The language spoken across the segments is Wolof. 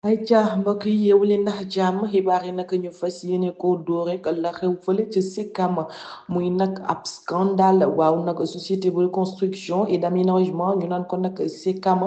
ay ca mbokk yi yeewu leen ndax jàmm xibaar yi nag ñu fas yéene ko dóor rek la xew fële ci Sicap muy nag ab scandale waaw nag société de construction et d'aménagement ñu naan ko nag Sicap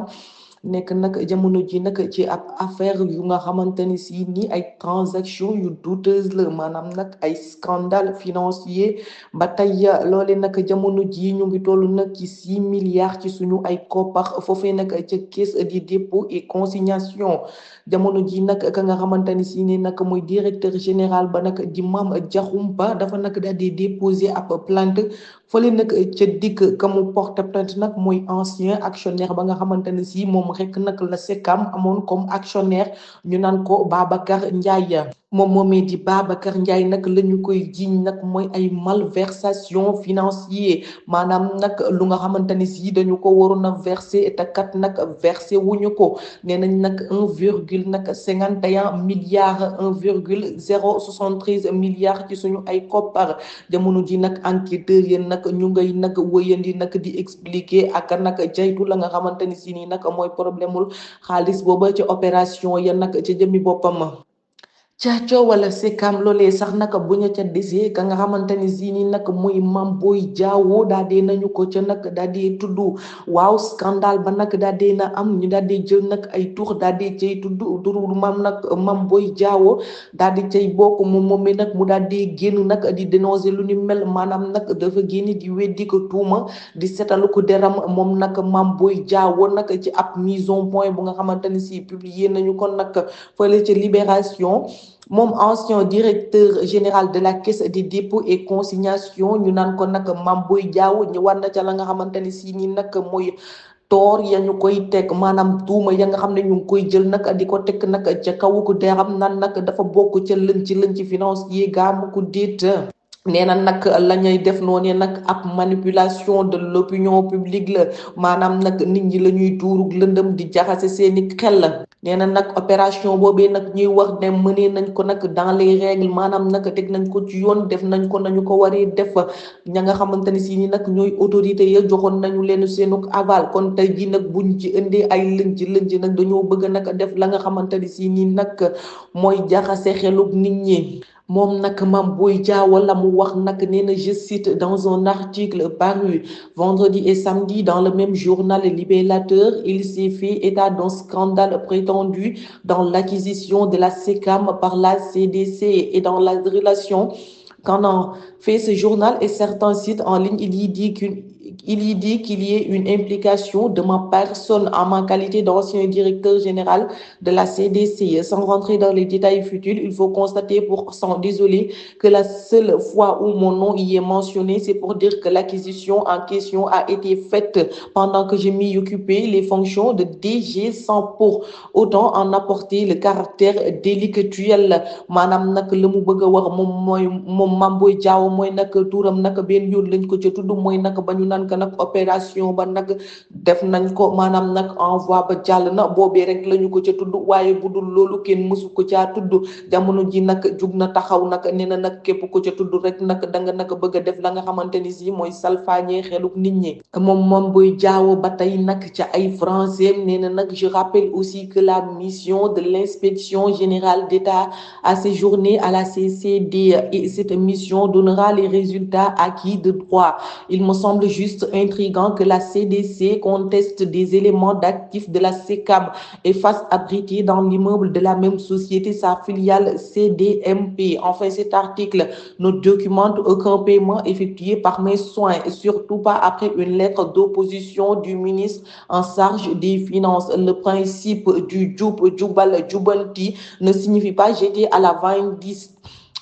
nekk nag jamono ji nag ci ab affaire yu nga xamante ni si ni ay transaction yu douteuse la maanaam nag ay scandale financier ba tey loole nag jamono ji ñu ngi toll nag ci 6 milliards ci suñu ay koppar foofee nag ca caisse di dépôt et consignation jamono ji nag ka nga xamante ni si ni nag mooy directeur général ba nag di Mame Diakhoumpa dafa nag daal di déposer ab plainte fële nag ca dikk ka mu porte plainte nag mooy ancien actionnaire ba nga xamante ne si moom rek nag la Secam amoon comme actionnaire ñu naan ko Babacar Ndiaye moom moomee di Babacar Ndiaye nag la ñu koy jiiñ nag mooy ay malversation financier maanaam nag lu nga xamante ni si dañu ko waroon a verser te kat nag versé wuñu ko nee nañ nag 1,51 milliard 1,073 milliards ci suñu ay koppar jamono ji nag enquêteurs yi nag ñu ngay nag wëyandi nag di expliquer ak nag jaytu la nga xamante ni si nii nag mooy problèmul xaalis booba ci opération ya nag ca jëmmi boppam. caaco wala Sicap loolee sax naka bu ñu ca desee ka nga xamante ni si ni nag muy Mame Boye Diao daa dee nañu ko ca nag daa dee tudd waaw scandale ba nag daa dee na am ñu daa dee jël nag ay tur daa dee cay tudd turu Mame Boye Diao daa di cay bokk moom moom mi nag mu daa dee génn nag di dénoncer lu ni mel maanaam nag dafa génn di weddi ko tuuma di setalu ko deram moom nag Mame Boye Diao nag ci ab mise au point bu nga xamante ni si publier nañu ko nag fële ca Libération moom ancien directeur général de la caisse des dépôts et consignation ñu naan ko nag Mame Boye Diao ñu war na ca la nga xamante ni si nii nag mooy toor ya ñu koy teg maanaam tuuma ya nga xam ne ñu ngi koy jël nag di ko teg nag ca kawu ko deram nan nag dafa bokk ca lënc financier gaamu ko déet nee na nag la ñuy def noonu nag ab manipulation de l'opinion publique la maanaam nag nit ñi la ñuy tuurug lëndëm di jaxase seeni xel la nee na nag opération boobee nag ñuy wax ne mënee nañ ko nag dans les règles maanaam nag teg nañ ko ci yoon def nañ ko nañu ko waree def ña nga xamante ne si ni nag ñooy autorité ya joxoon nañu leen seenuk aval kon tey ji nag buñ ci indee ay lënc nag dañoo bëgg nag def la nga xamante ne si ni nag mooy jaxase xeluk nit ñi moom nag Mame Boye Diao la mu wax nag nee na je cite dans un article paru vendredi et samedi dans le même journal Libérateur, il s'est fait état d'un scandale prétendu dans l'acquisition de la Secam par la CDC et dans la relation qu'en a fait ce journal et certains sites en ligne. Il y dit qu'il y ait une implication de ma personne en ma qualité d'ancien directeur général de la CDC. Sans rentrer dans les détails futiles, il faut constater pour s'en désoler que la seule fois où mon nom y est mentionné, c'est pour dire que l'acquisition en question a été faite pendant que je m'y occupais les fonctions de DG sans pour autant en apporter le caractère délictuel. maanaam nag la mu bëgg a wax moom Mame Boye Diao mooy nag tuuram nag benn yoon lañ ko ca tudd mooy nag ba ñu naan ko nag opération ba nag def nañ ko maanaam nag envoi ba jàll na boobee rek lañu ko ca tudd waaye bu dul loolu kenn mësu ko caa tudd jamono ji nag jug na taxaw nag nee na nag képp ko ca tudd rek nag da nga nag bëgg a def la nga xamante ni si mooy salfaañee xeluk nit ñi moom Mame Boye Diao ba tey nag ca ay français nee na nag je rappelle aussi que la mission de l'inspection générale d'État a séjourné à la CCD et cette mission donnera les résultats acquis de droit. Il me semble juste intriguant que la CDC conteste des éléments d'actifs de la Secam et fasse abriter dans l'immeuble de la même société sa filiale CDMP. Enfin, cet article ne documente aucun paiement effectué par mes soins, et surtout pas après une lettre d'opposition du ministre en charge des Finances. Le principe du jubal jubanti ne signifie pas jeter à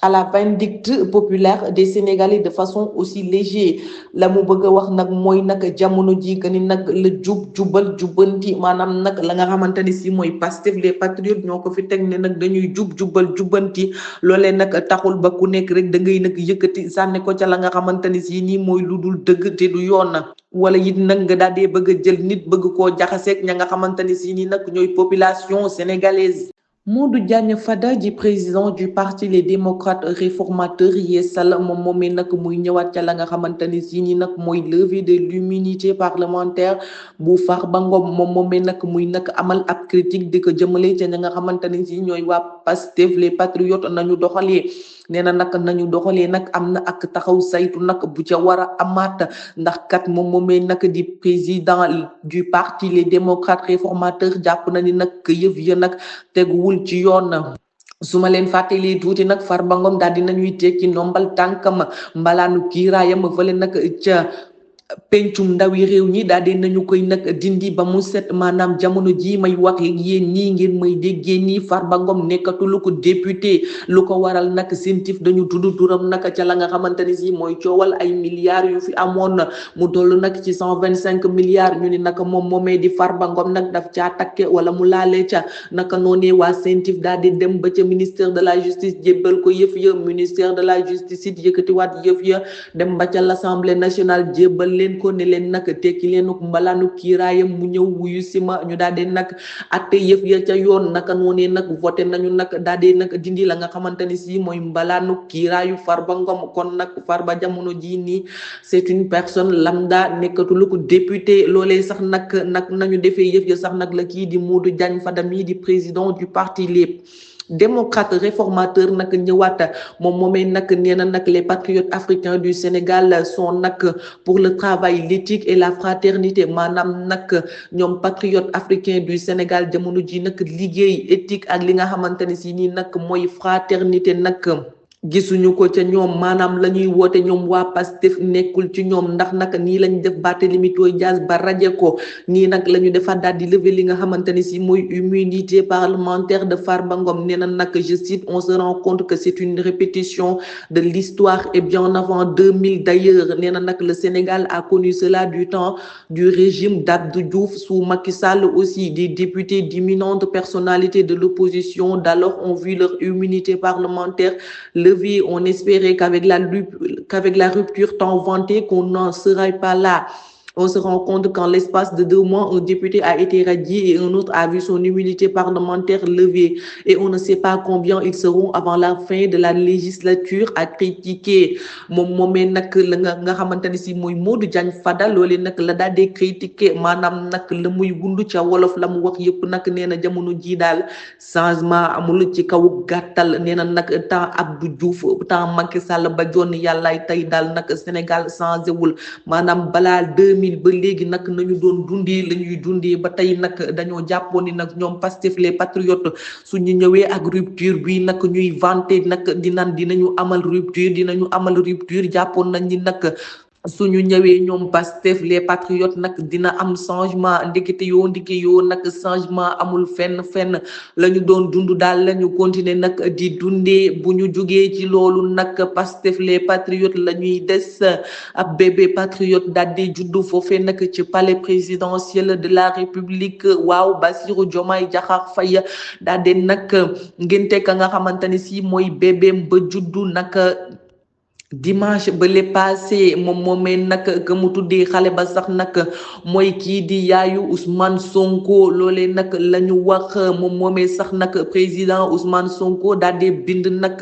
la vindicte populaire des Sénégalais de façon aussi légère la mu bëgg a wax nag mooy nag jamono ji que ni nag la jubal jubanti maanaam nag la nga xamante ni si mooy Pastef les patriotes ñoo ko fi teg ne nag dañuy jubal jubanti loolee nag taxul ba ku nekk rek da ngay nag yëkkati sànni ko ca la nga xamante ni si nii mooy lu dul dëgg te du yoon na wala it nag nga daal dee bëgg a jël nit bëgg koo jaxaseeg ña nga xamante ni si nii nag ñooy population sénégalaise. Modou Diagne Fada di président du parti les démocrates réformateurs Yeesal moom moomee nag muy ñëwaat ca la nga xamante ni si ni nag mooy levée de l'immunité parlementaire bu Farba Ngom moom moomee nag muy nag amal ab critique di ko jëmale ca ña nga xamante ni si ñooy waa Pastef les patriotes nañu doxalee nee na nag nañu doxalee nag am na ak taxaw saytu nag bu ca war a amaat ndax kat moom moomee nag di président du parti les démocrates réformateurs jàpp na ni nag yëf ya nag teguwul ci yoon. su ma leen fàttali tuuti nag Farba Ngom daal di nañuy tekki ndombal tànkam mbalaanu kiiraayam fële nag ca pencum ndawi réew ñi daal di nañu koy nag dindi ba mu set maanaam jamono ji may wax ak yéen nii ngeen may déggee nii Farba Ngom nekkatul ko député lu ko waral nag sentif dañu tudd turam nag ca la nga xamante ni si mooy coowal ay milliards yu fi amoon mu toll nag ci 125 milliards ñu ni nag moom moomee di Farba Ngom nag daf caa takke wala mu laalee ca naka noonee waa sentif daal di dem ba ca ministère de la justice jébbal ko yëf ya ministère de la justice it yëkkatiwaat yëf ya dem ba ca l'Assemblée nationale jébbal leen ko ne leen nag tekki leen mbalaanu kiiraayam mu ñëw wuyu si ma ñu daal di nag atte yëf ya ca yoon naka noonee nag voté nañu nag daal di nag dindi la nga xamante ni si mooy mbalaanu kiiraayu Farba Ngom kon nag Farba jamono jii nii c'est une personne lambda nekkatul ko député loolee sax nag nañu defee yëf ya sax nag la kii di Modou Diagne Fada mii di président du parti les démocrate réformateur nag ñëwaat moom moomee nag nee na nag les patriotes africains du Sénégal sont nag pour le travail l'éthique et la fraternité maanaam nag ñoom patriotes africains du Sénégal jamono ji nag liggéey éthique ak li nga xamante ne si nii nag mooy fraternité nag gisuñu ko ca ñoom maanaam la ñuy woote ñoom waa Pastef nekkul ci ñoom ndax nag nii lañ def Barthélémy Dias ba raje ko nii nag la ñu defaat daal di lever li nga xamante ne si mooy immunité parlementaire de Farba Ngom nee na nag je cite on se rend compte que c'est une répétition de l'histoire et bien avant 2000 d'ailleurs nee na nag le Sénégal a connu cela du temps du régime d'Abdou Diouf sous Macky Sall aussi des députés d'imminentes personnalités de l'opposition d'alors ont vu leur immunité parlementaire on espérait qu'avec la rupture tant vantée qu'on n'en serait pas là. On se rend compte qu'en l'espace de 2 mois, un député a été radié et un autre a vu son immunité parlementaire levée. Et on ne sait pas combien ils seront avant la fin de la législature à critiquer. moom moomee nag la nga xamante ne si mooy Modou Diagne Fada loolee nag la daal di critiquer maanaam nag la muy wundu ca wolof la mu wax yëpp nag nee na jamono ji daal changement amul ci kaw gàttal nee na nag temps Abdou Diouf temps Macky Sall ba jonn yàllaay tey daal nag Sénégal changé wul maanaam balaa 2000 ba léegi nag nañu doon dundee la ñuy dundee ba tey nag dañoo jàppoon ni nag ñoom Pastef les patriotes suñu ñëwee ak rupture bi nag ñuy vanter nag dinañu amal rupture jàppoon nañ ni nag suñu ñëwee ñoom Pastef les patriotes nag dina am changement ndekete yoo nag changement amul fenn la ñu doon dund daal la ñu continuer nag di dundee bu ñu jugee ci loolu nag Pastef les patriotes la ñuy des ab bébé patriote daal di juddu foofee nag ci palais présidentiel de la République waaw Bassirou Diomaye Diakhar Faye daal di nag ngénte ka nga xamante ni si mooy bébéem ba juddu nag dimanche ba le passé moom moomee nag ka mu tuddee xale ba sax nag mooy kii di yaayu Ousmane Sonko loolee nag la ñu wax moom moomee sax nag président Ousmane Sonko daal di bind nag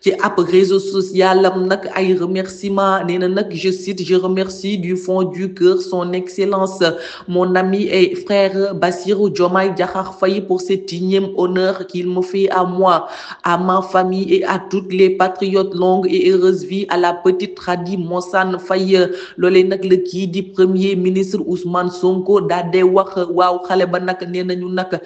ci ab réseau social am nag ay remerciements nee na nag je cite je remercie du fond du cœur son excellence mon ami et frère Bassirou Diomaye Diakhar Faye pour cet énième honneur qu'il me fait à moi, à ma famille et à toutes les patriotes. Longue et heureuse vie à la petite Khady Mossane Faye loolee nag la kii di premier ministre Ousmane Sonko daal di wax waaw xale ba nag nee nañu nag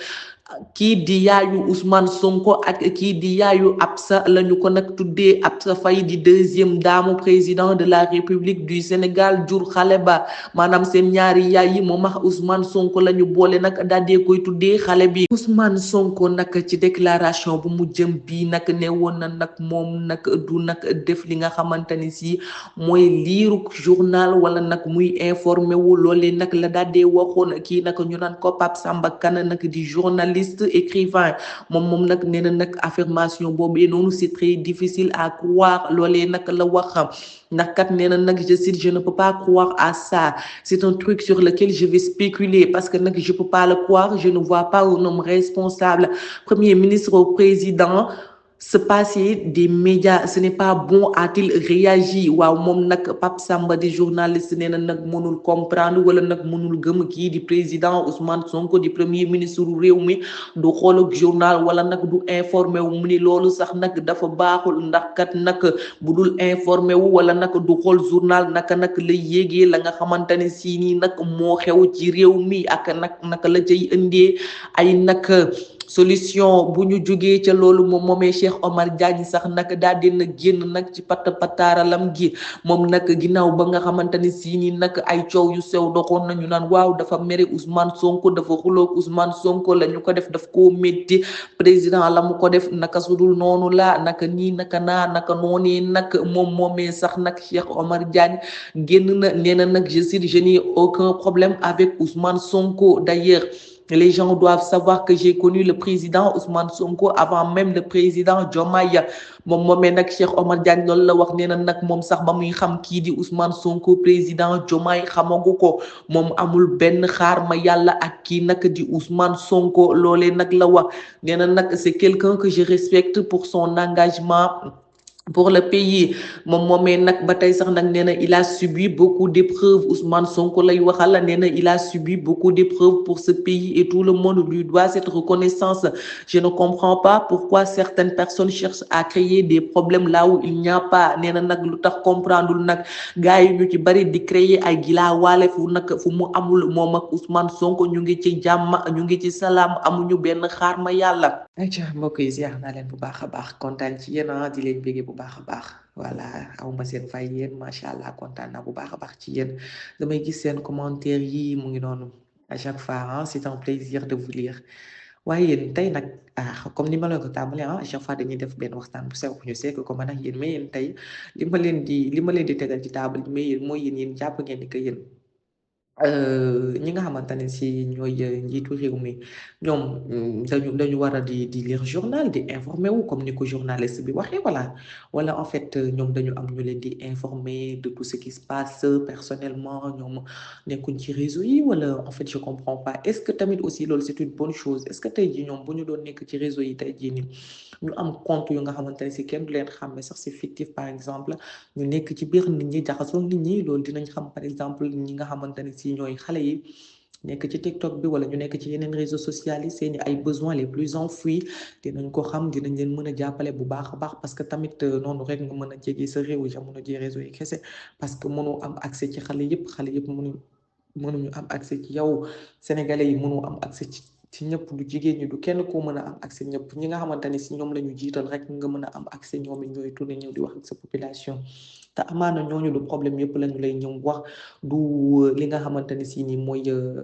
kii di yaayu Ousmane Sonko ak kii di yaayu Absa lañu ko nag tuddee Absa Faye di deuxième dame président de la République du Sénégal jur xale ba maanaam seen ñaari yaay yi moom ak Ousmane Sonko la ñu boole nag daal di koy tuddee xale bi Ousmane Sonko nag ci déclaration bu mu jëm bii nag ne woon na nag moom nag du nag def li nga xamante ni si mooy liiru journal wala nag muy informé wu loolee nag la daal di waxoon kii nag ñu naan ko Pape Samba Kane nag di journaliste journaliste écrivain moom nag nee na nag affirmation boobu noonu c'est très difficile à croire loolee nag la wax ndax kat nee na nag je cite je ne peux pas croire à ça c'est un truc sur lequel je vais spéculer parce que nag je peux pas le croire je ne vois pas un homme responsable premier ministre au président se passer des médias ce n'est pas bon a-t-il réagi waaw moom nag Pape Samba di journaliste nee na nag mënul comprendre wala nag mënul gëm kii di président Ousmane Sonko di premier ministre réew mi du xool ak journal wala nag du informé wu mu ni loolu sax nag dafa baaxul ndax kat nag bu dul informé wu wala nag du xool journal naka nag lay yéegee la nga xamante ne si nii nag moo xew ci réew mi ak nag naka la cay indee ay nag solution bu ñu jógee ca loolu moomee Cheikh Omar Diagne sax nag daal dina génn nag ci pataaralam gi moom nag ginnaaw ba nga xamante ni si nii nag ay coow yu sew doxoon nañu naan waaw dafa mere Ousmane Sonko dafa xuloog Ousmane Sonko la ñu ko def daf koo métti président la mu ko def naka sudul noonu la naka nii naka naa naka noonee nag moomee sax nag Cheikh Omar Diagne génn na nee na nag je cite je n'ai aucun problème avec Ousmane Sonko d'ailleurs les gens doivent savoir que j'ai connu le président Ousmane Sonko avant même le président Diomaye moomee nag Cheikh Omar Diagne loolu la wax nee na nag moom sax ba muy xam kii di Ousmane Sonko président Diomaye xamagu ko moom amul benn xaar ma yàlla ak kii nag di Ousmane Sonko loolee nag la wax nee na nag c'est quelqu'un que je respecte pour son engagement pour le pays moomee nag ba tey sax nag nee na il a subi beaucoup d'épreuves Ousmane Sonko lay waxal nee na il a subi beaucoup d'épreuves pour ce pays et tout le monde lui doit cette reconnaissance je ne comprends pas pourquoi certaines personnes cherchent à créer des problèmes là où il n'y a pas nee na nag lu tax comprendre nag gars yi ñu ci bari di créer ay gilaawaale fu mu amul moom ak Ousmane Sonko ñu ngi ci jàmm ñu ngi ci salaam amuñu benn xaar ma yàlla. ayca mbokk yi ziar naa leen bu baax a baax kontaan ci yéen di leen bëggee bu baax a baax voilà awma seen fay yéen macha allah kontaan naa bu baax a baax ci yéen damay gis seen commentaire yi mu ngi noonu à chaque fois c'est un plaisir de vous lire waaye yéen tey nag comme ni ma leen ko tàmbalee à chaque fois dañuy def benn waxtaan bu sew ñu seek ko man ak yéen mais yéen tey li ma leen di tegal ci table mais yéen mooy yéen jàpp ngeen ni que yéen ñi nga xamante ne si ñooy njiitu réew mi ñoom dañu war a di lire journal di informer wu comme ni ko journaliste bi waxee wala en fait ñoom dañu am ñu leen di informer de tout ce qui se passe personnellement ñoom nekkuñ ci réseau yi wala en fait je comprends pas est-ce que tamit aussi loolu c'est une bonne chose est-ce que tey jii ñoom bu ñu doon nekk ci réseau yi tey jii nii ñu am compte yu nga xamante ne si kenn du leen xàmme sax c'est fictif par exemple ñu nekk ci biir nit ñi jaxasoo nit ñi loolu dinañ xam par exemple ñi nga xamante ne si ñooy xale yi nekk ci TikTok bi wala ñu nekk ci yeneen réseaux sociaux yi seeni ay besoins les plus enfouis dinañ ko xam dinañ leen mën a jàppale bu baax a baax parce que tamit noonu rek nga mën a jege sa réew jamono ji réseau yi kese parce que mënoo am accès ci xale yëpp mënuñu am accès ci yow sénégalais yi mënoo am accès ci ñëpp du jigéen ñi du kenn koo mën a am accès ñëpp ñi nga xamante ne si ñoom la ñu jiital rek nga mën a am accès ñoom it ñooy tourné ñëw di wax ak sa population te amaana ñooñu du problème yëpp lañu lay ñëw wax du li nga xamante ne si nii mooy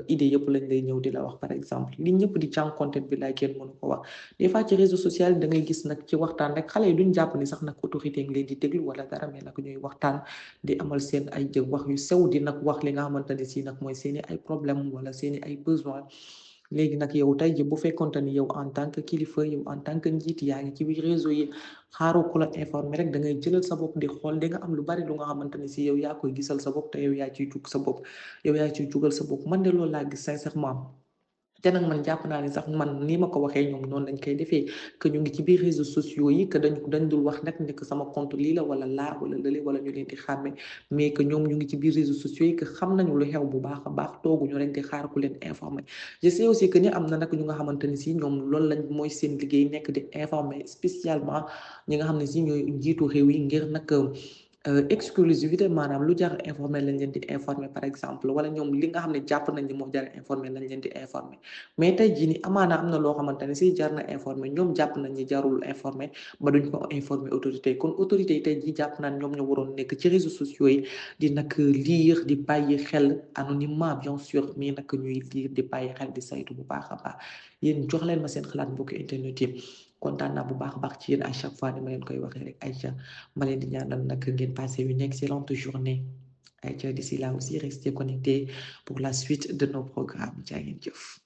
idée yëpp lañ lay ñëw di la wax par exemple li ñëpp di jànkonte bi laay kenn mënu ko wax des fois ci réseau social da ngay gis nag ci waxtaan rek xale yi duñ jàpp ni sax nag autorité ngi leen di déglu wala dara mais nag ñuy waxtaan di amal seen ay wax yu sew di nag wax li nga xamante ne si nag mooy seeni ay problème wala seeni ay besoin léegi nag yow tey ji bu fekkonte ni yow en tant que kilifa yow en tant que njiit yaa ngi ci biir réseau yi xaaru ku la informé rek da ngay jëlal sa bopp di xool di nga am lu bari lu nga xamante ne si yow yaa koy gisal sa bopp te yow yaa ciy jug sa bopp yow yaa ciy jugal sa bopp man de loolu laa gis sincèrement te nag man jàpp naa ne sax man nii ma ko waxee ñoom noonu lañ koy defee que ñu ngi ci biir réseaux sociaux yi que dañ dul wax nag ne que sama compte lii la wala laa wala lële wala ñu leen di xàmme mais que ñoom ñu ngi ci biir réseaux sociaux yi que xam nañu lu xew bu baax a baax tooguñu rek di xaar ku leen informer je sais aussi que ni am na nag ñu nga xamante ne si ñoom loolu lañ mooy seen liggéey nekk di informer spécialement ñi nga xam ne si ñooy njiitu réew yi ngir nag exclusivité maanaam lu jar informer lañ leen di informer par exemple wala ñoom li nga xam ne jàpp nañ ni moo jar informer lañ leen di informer mais tey jii ni amaana am na loo xamante ne si jar na informer ñoom jàpp nañ ni jarul informer ba duñ ko informer autorité yi kon autorité yi tey jii jàpp nañ ñoom ñoo waroon nekk ci réseaux sociaux yi di nag lire di bàyyi xel anonymement bien sûr mais nag ñuy lire di bàyyi xel di saytu bu baax a baax yéen jox leen ma seen xalaat mbokki internet yi kontaan naa bu baax a baax ci yéen à chaque fois ni ma leen koy waxee rek Aïcha ma leen di ñaanal nag ngeen passer une excellente journée Aïcha d'ici là aussi restez connectés pour la suite de nos programmes jaa ngeen jëf